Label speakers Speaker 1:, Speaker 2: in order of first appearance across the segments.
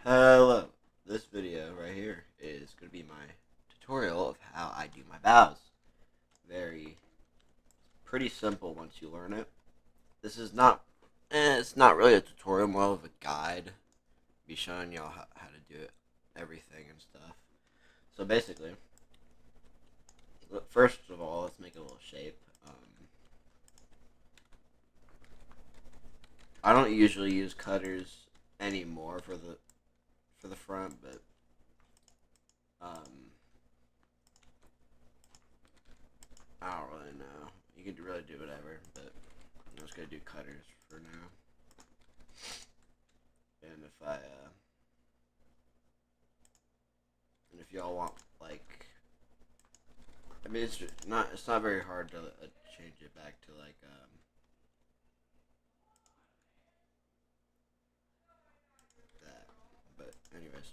Speaker 1: Hello. This video right here is going to be my tutorial of how I do my bows. Very pretty simple once you learn it. This is not it's not really a tutorial, more of a guide. Be showing y'all how to do it, everything and stuff. So basically, first of all, let's make a little shape. I don't usually use cutters anymore for the front, but um, I don't really know. You could really do whatever, but I'm just gonna do cutters for now. And if y'all want, like, I mean, it's not very hard to change it back to like that. But anyways,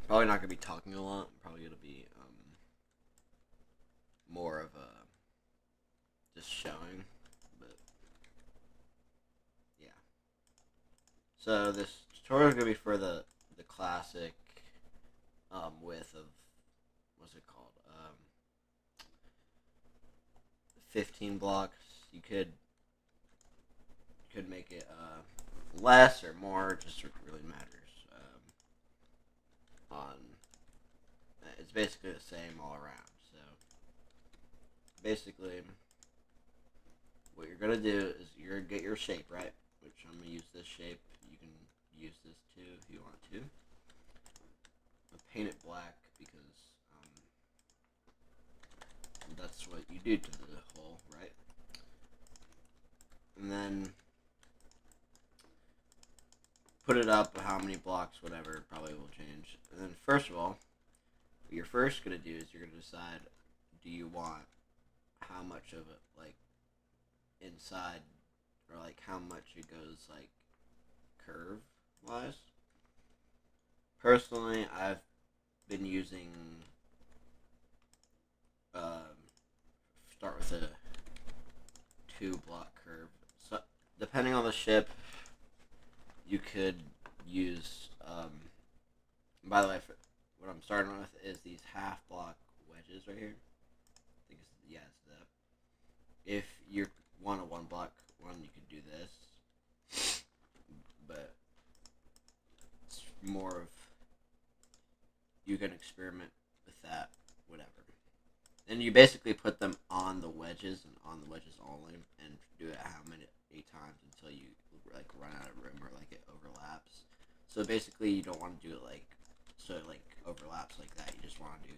Speaker 1: probably not gonna be talking a lot. Probably gonna be more of a just showing. But yeah. So this tutorial is gonna be for the classic width of what's it called? 15 blocks. You could make it less or more. It just really matters. On It's basically the same all around. So basically, what you're gonna do is you're gonna get your shape right, which I'm gonna use this shape. You can use this too if you want to. I paint it black because that's what you do to the hole, right? And then put it up how many blocks, whatever, probably will change. And then first of all, what you're first gonna do is you're gonna decide, do you want how much of it, like, inside, or like how much it goes, like, curve wise. Personally, I've been using um, start with a 2 block curve. So depending on the ship, you could use. By the way, what I'm starting with is these half block wedges right here. I think it's that. If you want a 1 block one, you could do this, but it's more of, you can experiment with that, whatever. And you basically put them on the wedges and on the wedges only, and do it how many 8 times until you like run out of room or like it overlaps. So basically, you don't want to do it like so it like overlaps like that. You just want to do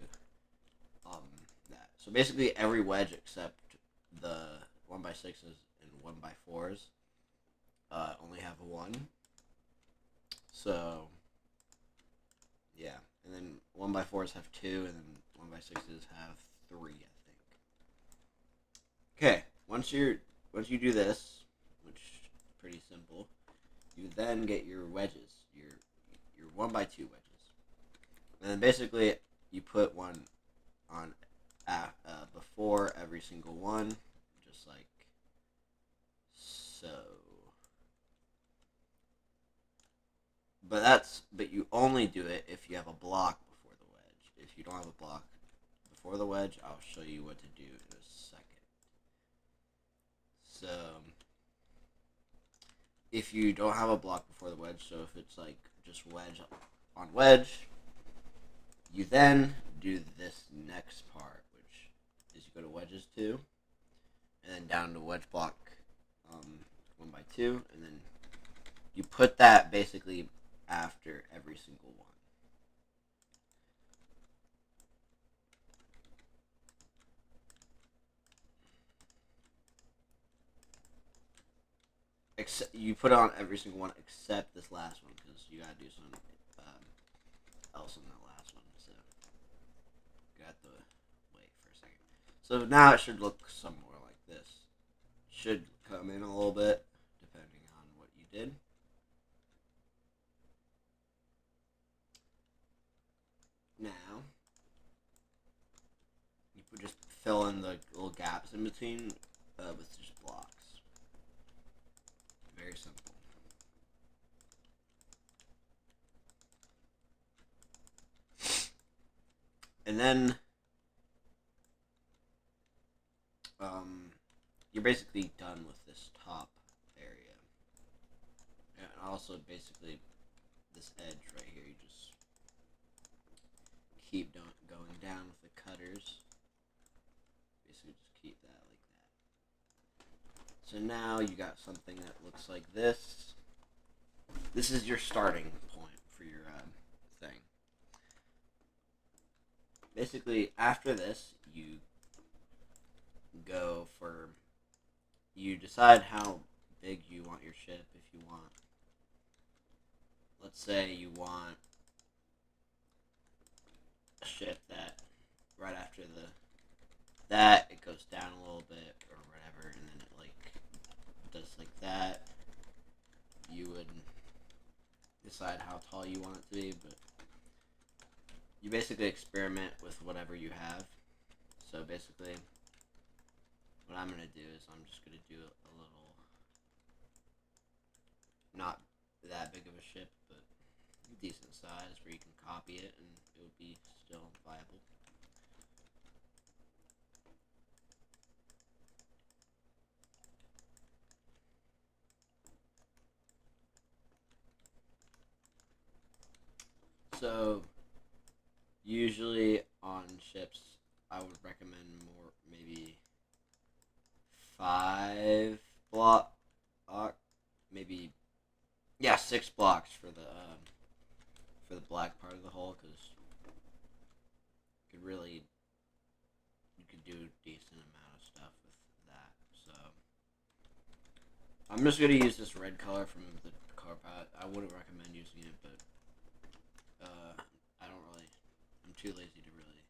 Speaker 1: that. So basically, every wedge except the 1x6s and 1x4s only have a 1. So yeah, and then 1x4s have 2, and then 1x6s have 3, I think. Okay, once you do this, which is pretty simple, you then get your wedges, your 1x2 wedges, and then basically you put one on before every single one, just like so. But you only do it if you have a block before the wedge. If you don't have a block before the wedge, I'll show you what to do in a second. So if you don't have a block before the wedge, so if it's like just wedge on wedge, you then do this next part, which is you go to wedges 2, and then down to wedge block 1x2, and then you put that basically after every single one. Except you put it on every single one except this last one, because you gotta do something else on that last one. So got to wait for a second. So now it should look somewhere like this. Should come in a little bit depending on what you did. Now you just fill in the little gaps in between with just blocks. and then you're basically done with this top area. And also, basically, this edge right here, you just keep going down with the cutters. Basically, just keep that like that. So now you got something that looks like this. This is your starting point for your thing. Basically, after this, you decide how big you want your ship. If you want, let's say you want a ship that right after that it goes down a little bit or whatever, and then it like does like that. You would decide how tall you want it to be, but you basically experiment with whatever you have. So basically, what I'm gonna do is I'm just gonna do a little, not that big of a ship, but decent size where you can copy it and it would be still viable. So usually on ships, I would recommend more maybe 5 block, maybe yeah 6 blocks for the black part of the hull because you could do a decent amount of stuff with that. So I'm just gonna use this red color from the color palette. I wouldn't recommend using it, but I don't really. I'm too lazy to really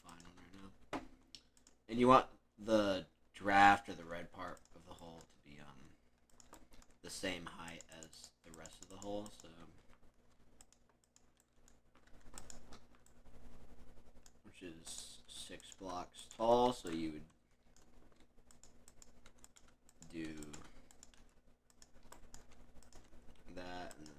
Speaker 1: find one right now. And you want the draft or the red part of the hull to be the same height as the rest of the hull. So which is 6 blocks tall. So you would do that, and then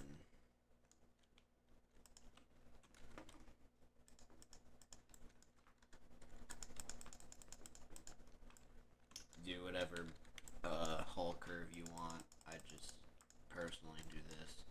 Speaker 1: do whatever hull curve you want. I just personally do this.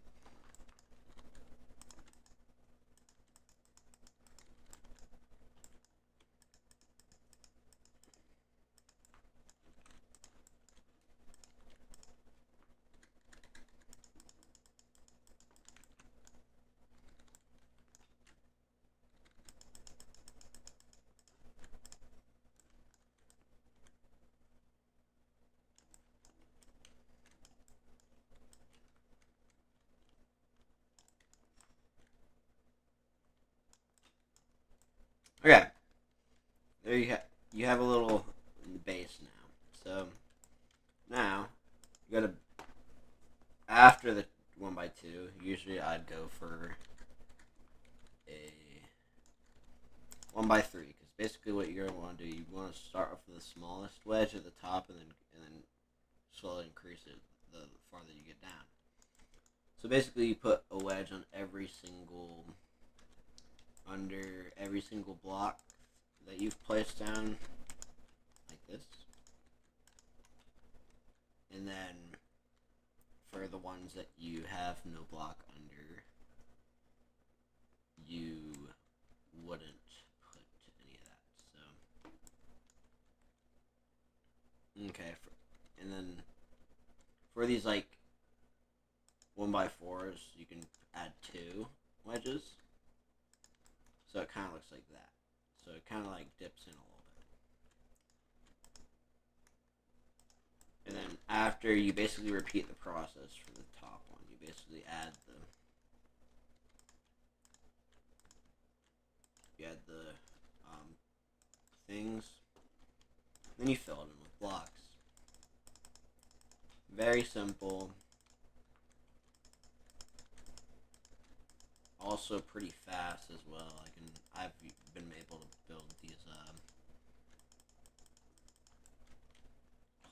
Speaker 1: Okay, there you have a little base now. So now you gotta after the 1x2. Usually I'd go for a 1x3 because basically what you're gonna want to do, you want to start off with the smallest wedge at the top and then slowly increase it the farther you get down. So basically you put a wedge on under every single block that you've placed down like this. And then for the ones that you have no block under, you wouldn't put any of that. So okay, and then for these like 1x4s, you can add 2 wedges. So it kind of looks like that. So it kind of like dips in a little bit. And then after you basically repeat the process for the top one, you basically add the things. Then you fill it in with blocks. Very simple. Also pretty fast as well. I've been able to build these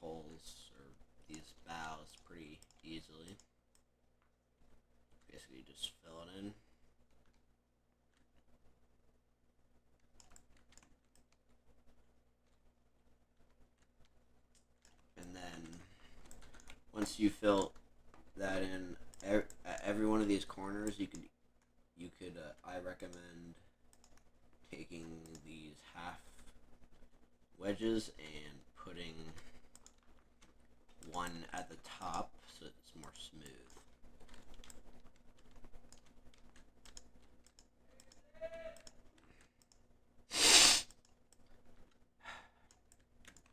Speaker 1: holes or these bows pretty easily. Basically, just fill it in. once you fill that in at every one of these corners, you could I recommend taking these half wedges and putting one at the top so it's more smooth.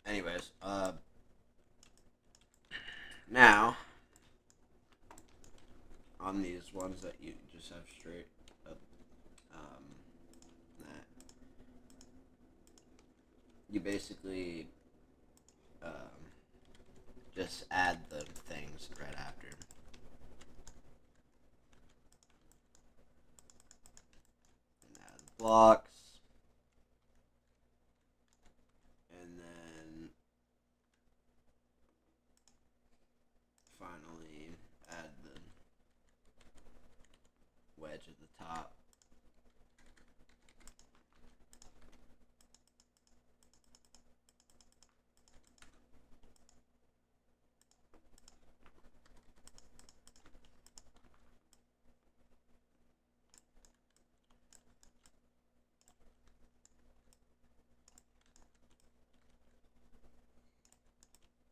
Speaker 1: Anyways, now on these ones that you just have straight up, that you basically just add the things right after. And add blocks, and then finally add the wedge at the top.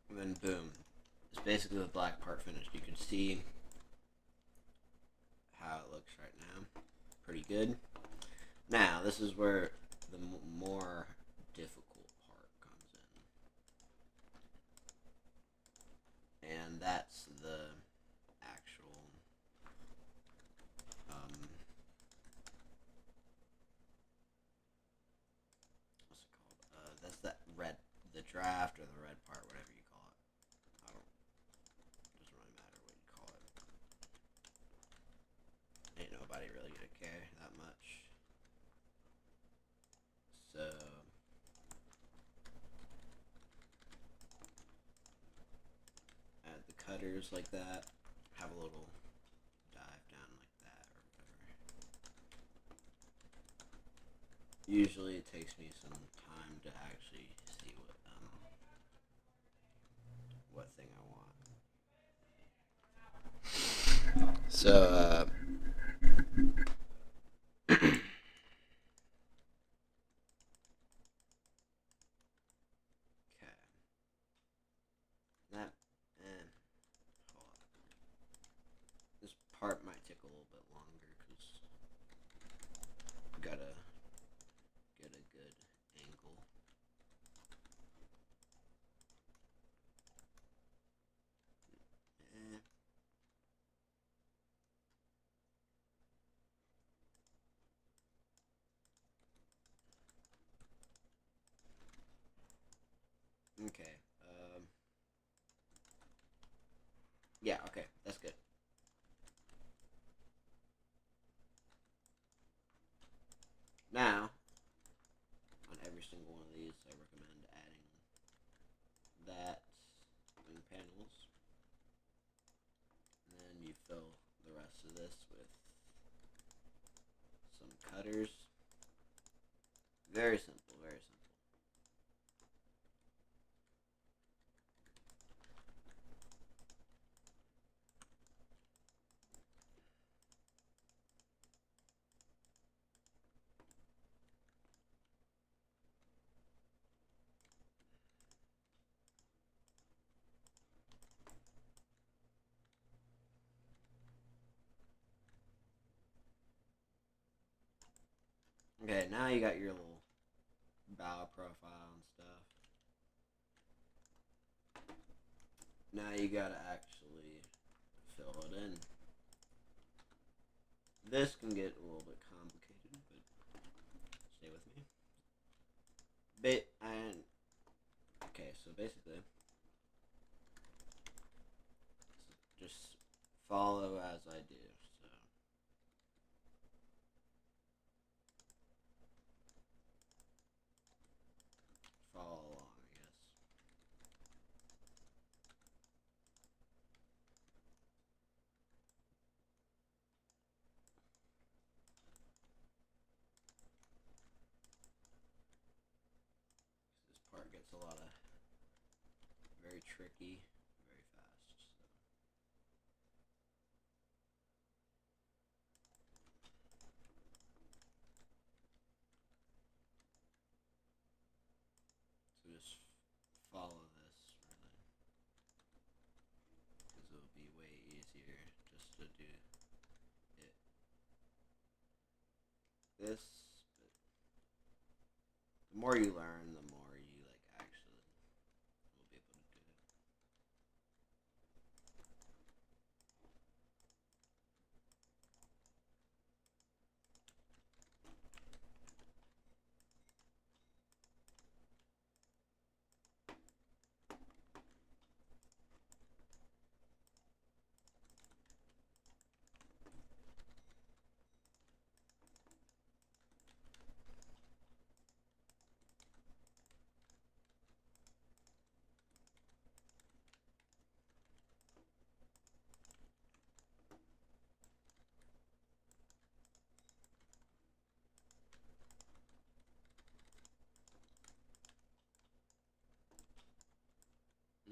Speaker 1: And then boom. It's basically the black part finished. You can see how it looks right now. Pretty good. Now, this is where the more difficult part comes in. And that's the actual what's it called? That's that red, the draft or the red part, whatever you call it. I don't. Doesn't really matter what you call it. Ain't nobody really gonna care that much. So add the cutters like that. Have a little dive down like that or whatever. Usually it takes me some time to actually see what thing I want. So okay. That and hold on. This part might take a little bit longer because gotta get a good angle. Eh. Okay. Yeah. Okay. That's good. Now, on every single one of these, I recommend adding that in panels, and then you fill the rest of this with some cutters. Very simple. Very simple. Okay. Now you got your little bow profile and stuff. Now you gotta actually fill it in. This can get a little bit complicated, but stay with me. And okay, so basically, just follow as I do. So follow along, I guess. This part gets a lot of very tricky very fast. So. to do it this, but the more you learn, the more you like actually will be able to do it.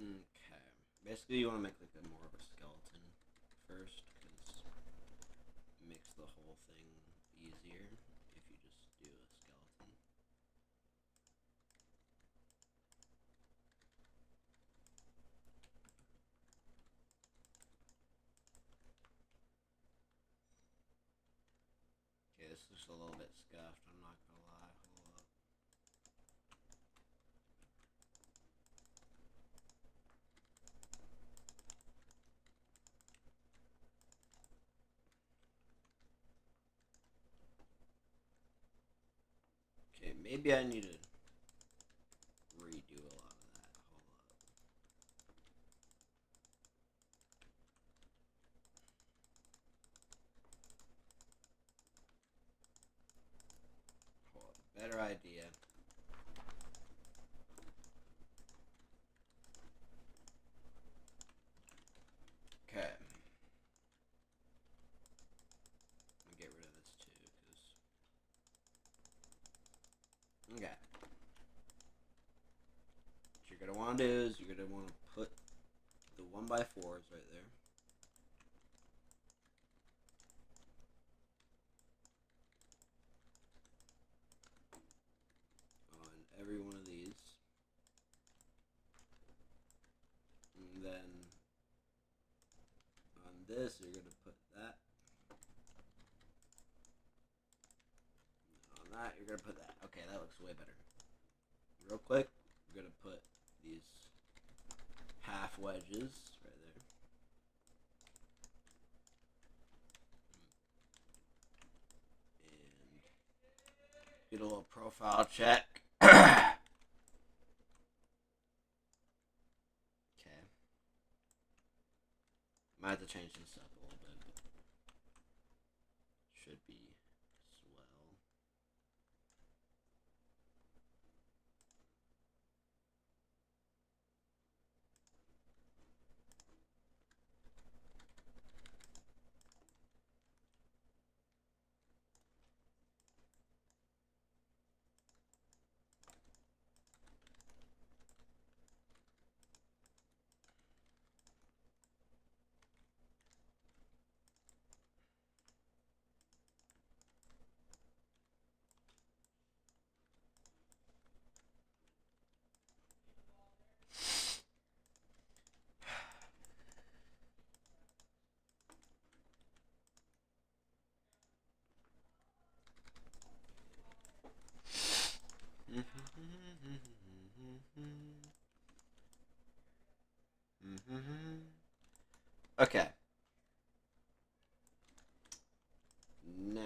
Speaker 1: Okay. Basically, you want to make like a more of a skeleton first, because it makes the whole thing easier if you just do a skeleton. Okay, this looks a little bit scuffed. I'm not gonna lie. Hold up. Okay, maybe I need to redo a lot of that. Hold up. Hold up. Better idea. Okay. I'm gonna get rid of this too, because. Okay. What you're gonna want to do is you're gonna want to put the 1x4s right there. On every one of these. And then on this, you're gonna put that. On that, you're gonna put that. Okay, that looks way better. Real quick, we're gonna put these half wedges right there. And get a little profile check. Okay. Might have to change this up a little bit, but should be swell. Okay. Now,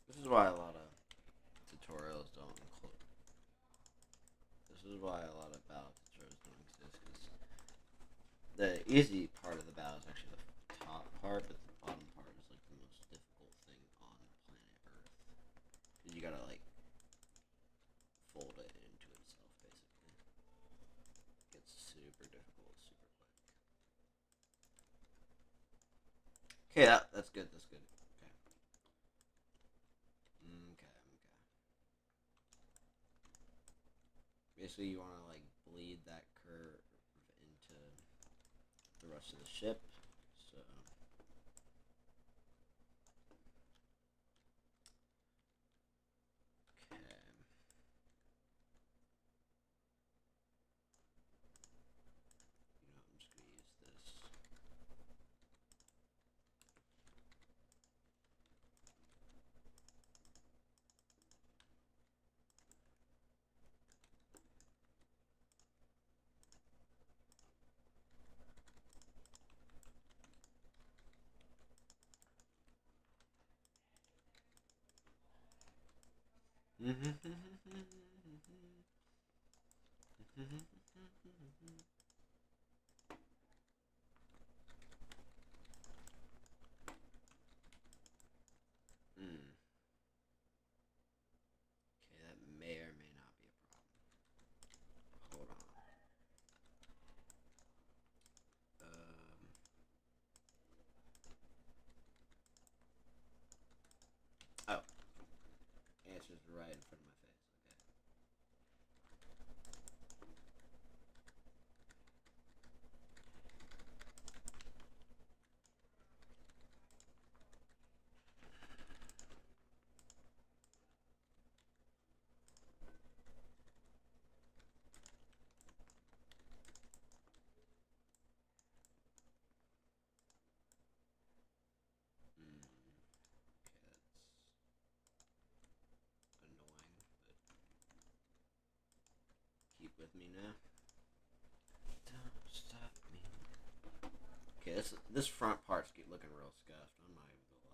Speaker 1: this is why a lot of tutorials don't include. This is why a lot of battle tutorials don't exist, because the easy part of the battle is actually the top part, but the bottom part is like the most difficult thing on planet Earth. Because you gotta like fold it into itself, basically. It gets super difficult, super quick. Okay, that's good. That's good. Okay. Okay. Okay. Basically, you want to like bleed that curve into the rest of the ship. So okay. I'm just gonna use this. Hmm. Okay, that may or may not be a problem. Hold on. Oh, answer's right in front of my face. Okay. Okay, that's annoying, but keep with me now. Don't stop me. Okay, this front part's looking real scuffed. I'm not even gonna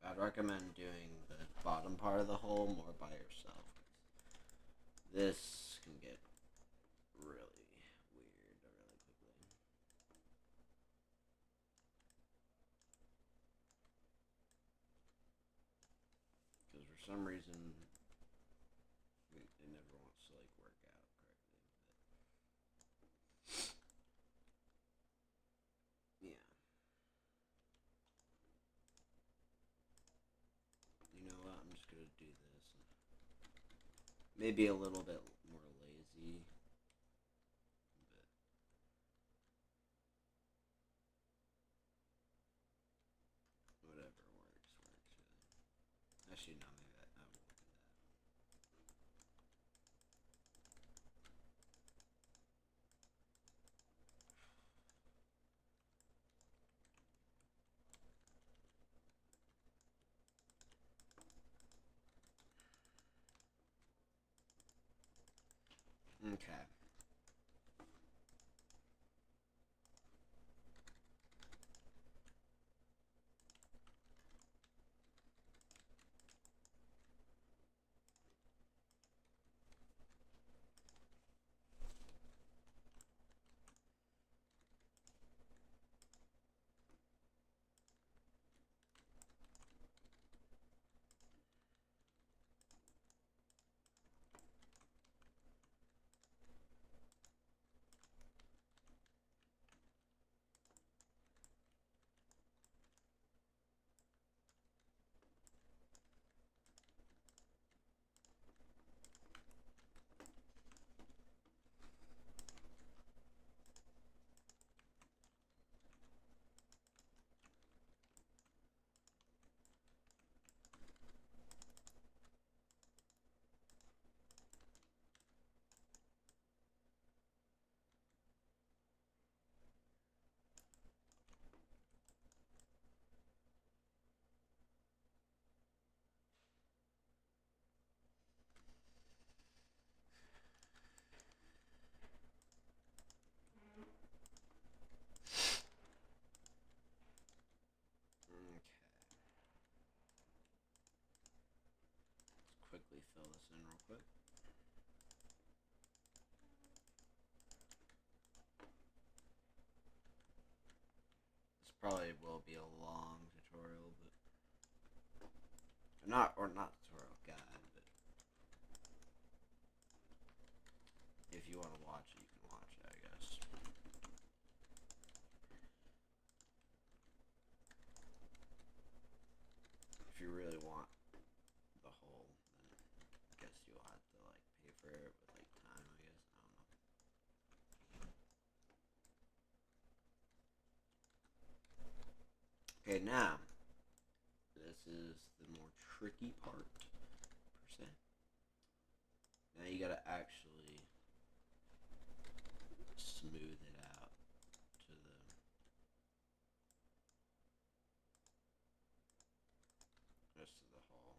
Speaker 1: lie. I'd recommend doing the bottom part of the hole more by yourself. This can get really weird really quickly. Because for some reason, it never wants to like work out correctly. But yeah. You know what? I'm just gonna do this. Maybe a little bit more lazy, but whatever works. Really. Actually, no, maybe I won't do that. Okay. Okay. Let's quickly fill this in real quick. This probably will be a long tutorial, but not tutorial guide, but if you want to watch it, you can watch it, I guess. If you really want the whole, then I guess you'll have for it with like time, I guess. I don't know. Okay, now this is the more tricky part per se. Now you gotta actually smooth it out to the rest of the hull.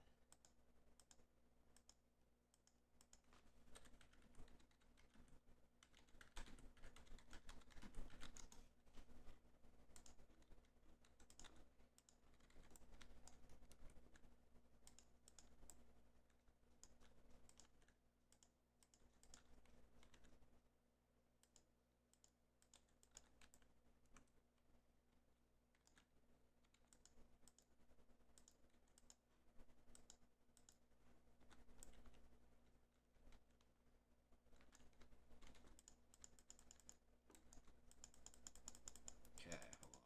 Speaker 1: Okay, hold on.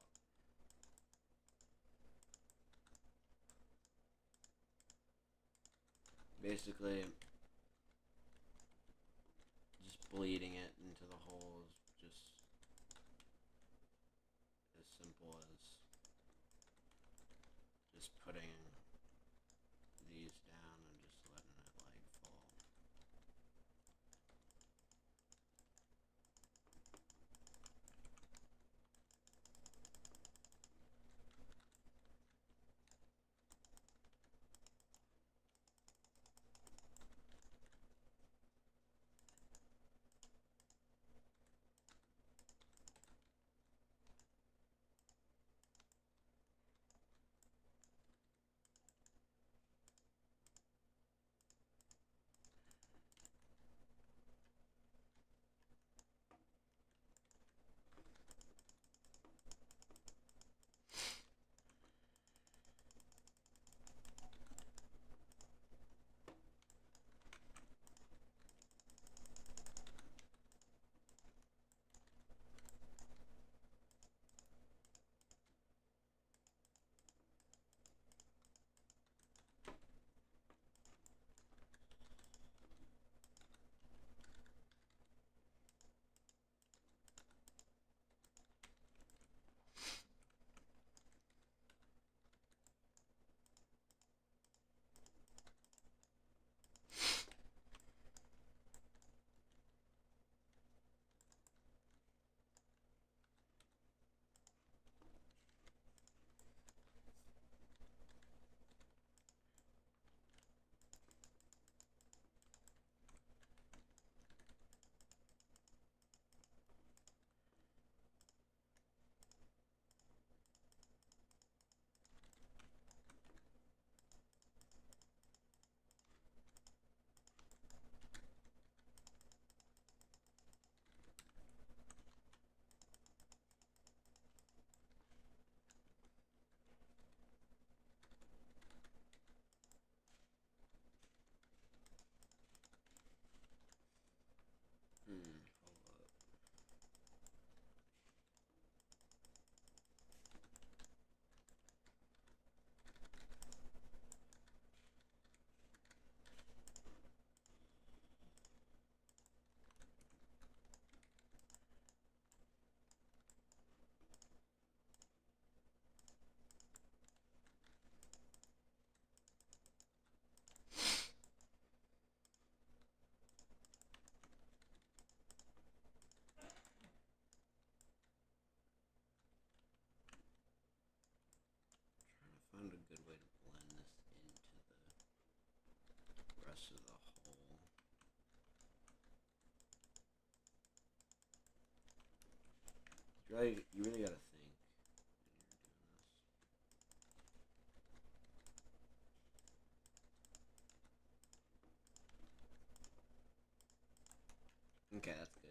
Speaker 1: Basically, just bleeding it into the hole is just as simple as just putting these down and just letting it like fall. Hold up. Trying to find a good way to blend this into the rest of the hole. You really gotta think when you're doing this. Okay, that's good.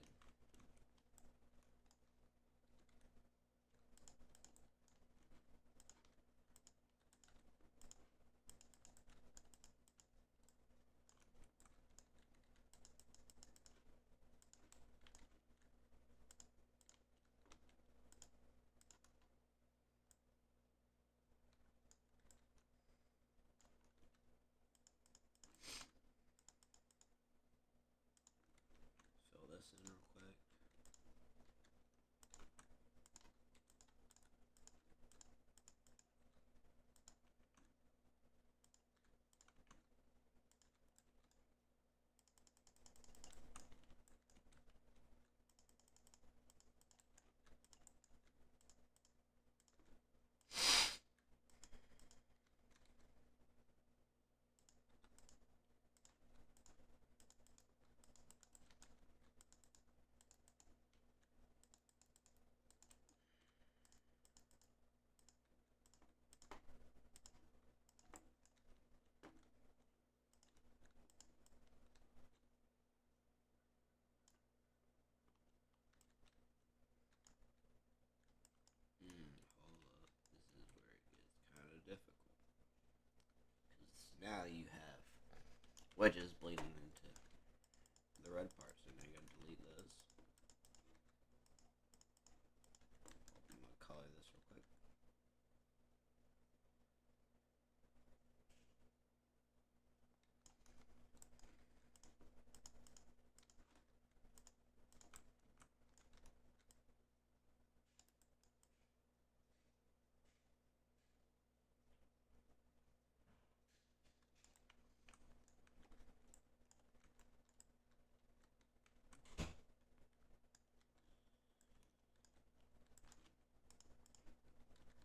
Speaker 1: Now you have wedges bleeding into the red part, so now you gotta delete those. I'm gonna color this real quick.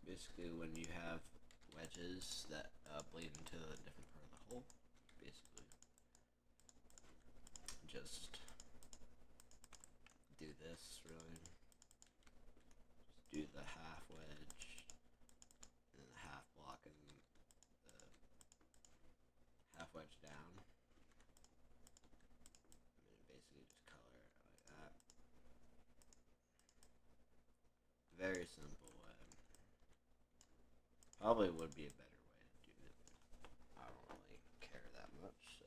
Speaker 1: Basically, when you have wedges that bleed into a different part of the hole, basically just do this really. Just do the half wedge and the half block and the half wedge down. And then basically just color it like that. Very simple way. Probably would be a better way to do it, but I don't really care that much, so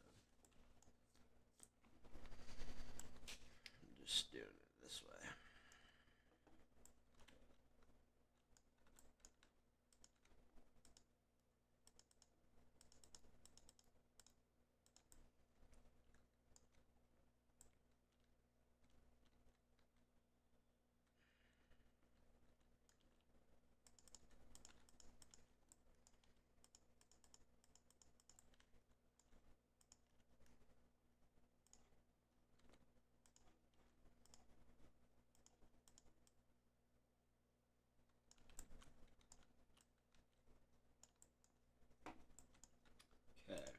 Speaker 1: I'm just doing it this way. Okay.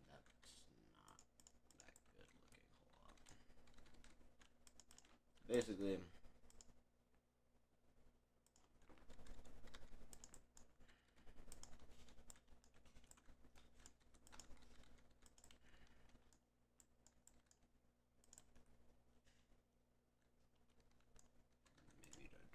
Speaker 1: That's not that good looking. Hold on. Basically, maybe I don't want to do that.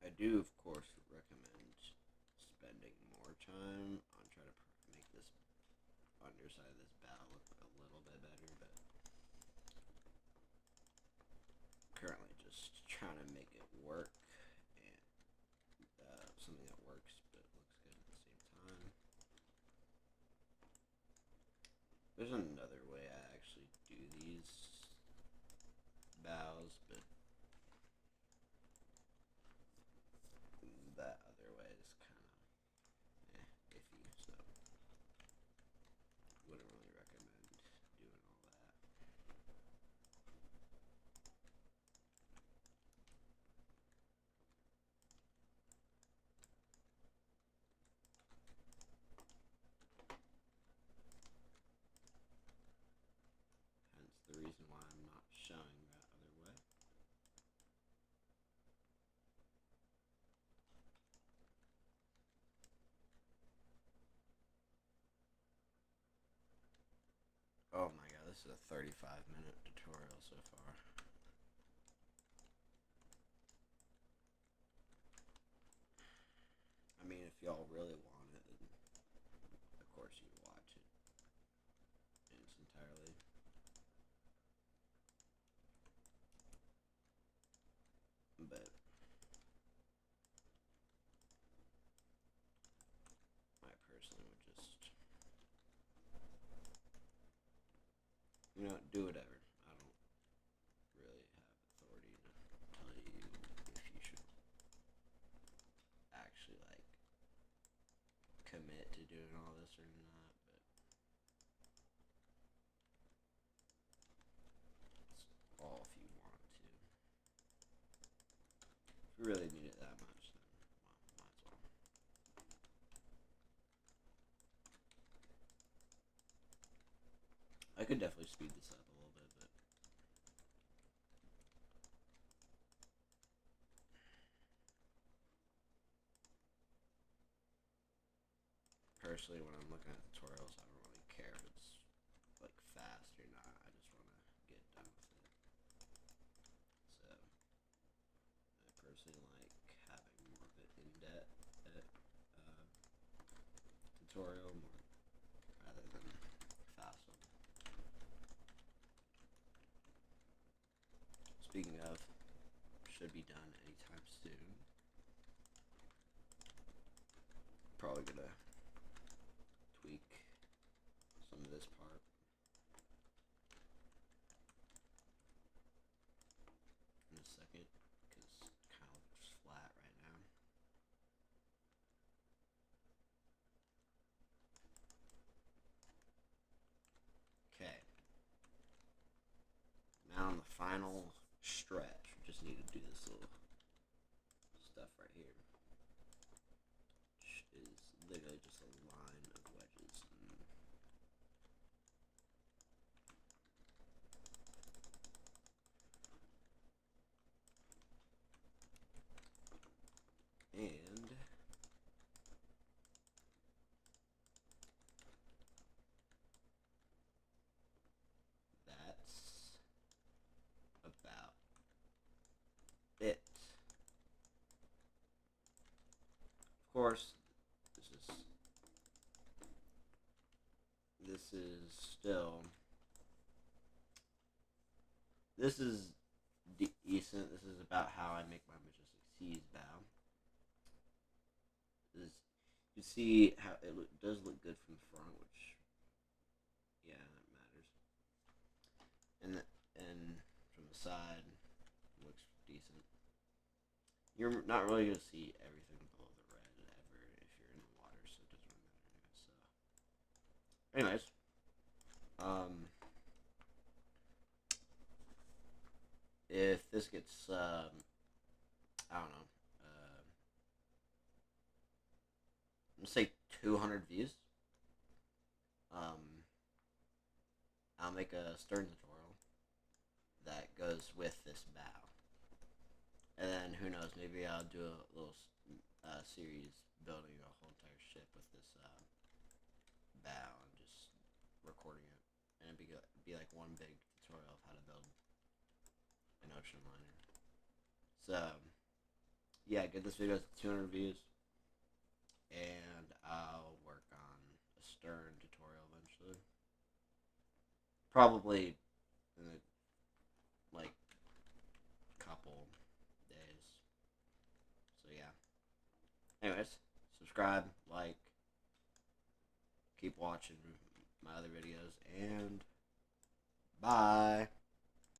Speaker 1: I do, of course, recommend spending more time on trying to make this underside of this bow look a little bit better, but currently just trying to make it work and something that works but looks good at the same time. There's another way I actually do these bows, but that other way is kind of iffy, so wouldn't really recommend doing all that. Hence the reason why I'm not showing that other way. Oh my god, this is a 35-minute tutorial so far. I mean, if y'all really want it, then of course you watch it in its entirety. But I personally would just, do whatever. I don't really have authority to tell you if you should actually commit to doing all this or not, but it's all if you want to. If you really need it that much, then well, might as well. could definitely speed this up a little bit, but personally, when I'm looking at tutorials, I don't really care if it's like fast or not. I just want to get done with it. So I personally like having more of an in-depth tutorial more rather than fast one. Speaking of, should be done anytime soon. Probably gonna tweak some of this part in a second because it kind of looks flat right now. Okay. Now on the final stretch, we just need to do this little stuff right here, which is literally just a line of wedges. And that's about it. Of course, this is still this is decent. This is about how I make my Majestic Seas bow. This, you see how does look good from the front, which yeah, that matters. And from the side, looks decent. You're not really gonna see everything below the red ever if you're in the water, so it doesn't really matter. So, anyways, if this gets I don't know, I'm gonna say 200 views. Um, I'll make a stern tutorial that goes with this bow, and then who knows? Maybe I'll do a little series building a whole entire ship with this bow and just recording it, and it'd be like one big tutorial of how to build an ocean liner. So yeah, get this video to 200 views, and I'll work on a stern tutorial eventually. Probably in a, like couple days. So yeah. Anyways, subscribe, like, keep watching my other videos, and bye.